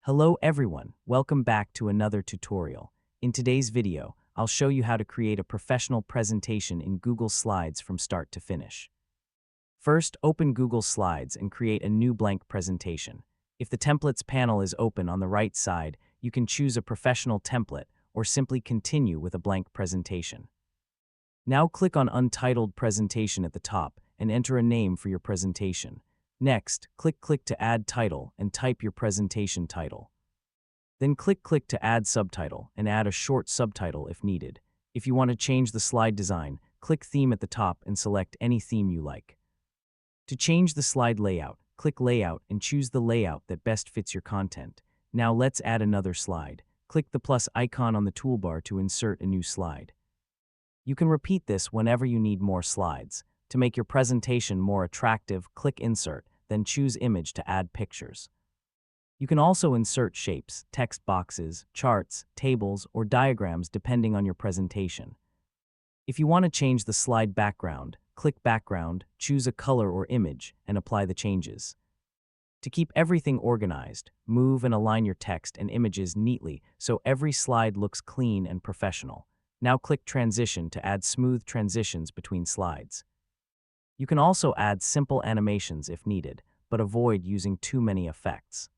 Hello everyone, welcome back to another tutorial. In today's video, I'll show you how to create a professional presentation in Google Slides from start to finish. First, open Google Slides and create a new blank presentation. If the Templates panel is open on the right side, you can choose a professional template or simply continue with a blank presentation. Now click on Untitled Presentation at the top and enter a name for your presentation. Next, click to add title and type your presentation title. Then click to add subtitle and add a short subtitle if needed. If you want to change the slide design, click Theme at the top and select any theme you like. To change the slide layout, click Layout and choose the layout that best fits your content. Now let's add another slide. Click the plus icon on the toolbar to insert a new slide. You can repeat this whenever you need more slides. To make your presentation more attractive, click Insert, then choose Image to add pictures. You can also insert shapes, text boxes, charts, tables, or diagrams depending on your presentation. If you want to change the slide background, click Background, choose a color or image, and apply the changes. To keep everything organized, move and align your text and images neatly so every slide looks clean and professional. Now click Transition to add smooth transitions between slides. You can also add simple animations if needed, but avoid using too many effects.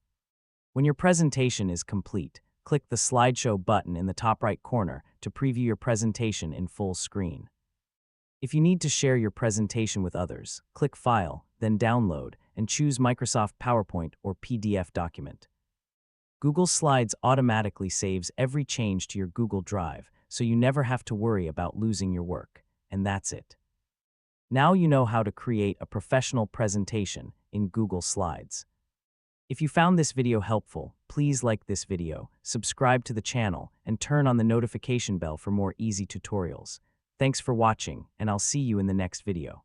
When your presentation is complete, click the Slideshow button in the top right corner to preview your presentation in full screen. If you need to share your presentation with others, click File, then Download, and choose Microsoft PowerPoint or PDF document. Google Slides automatically saves every change to your Google Drive, so you never have to worry about losing your work. And that's it. Now you know how to create a professional presentation in Google Slides. If you found this video helpful, please like this video, subscribe to the channel, and turn on the notification bell for more easy tutorials. Thanks for watching, and I'll see you in the next video.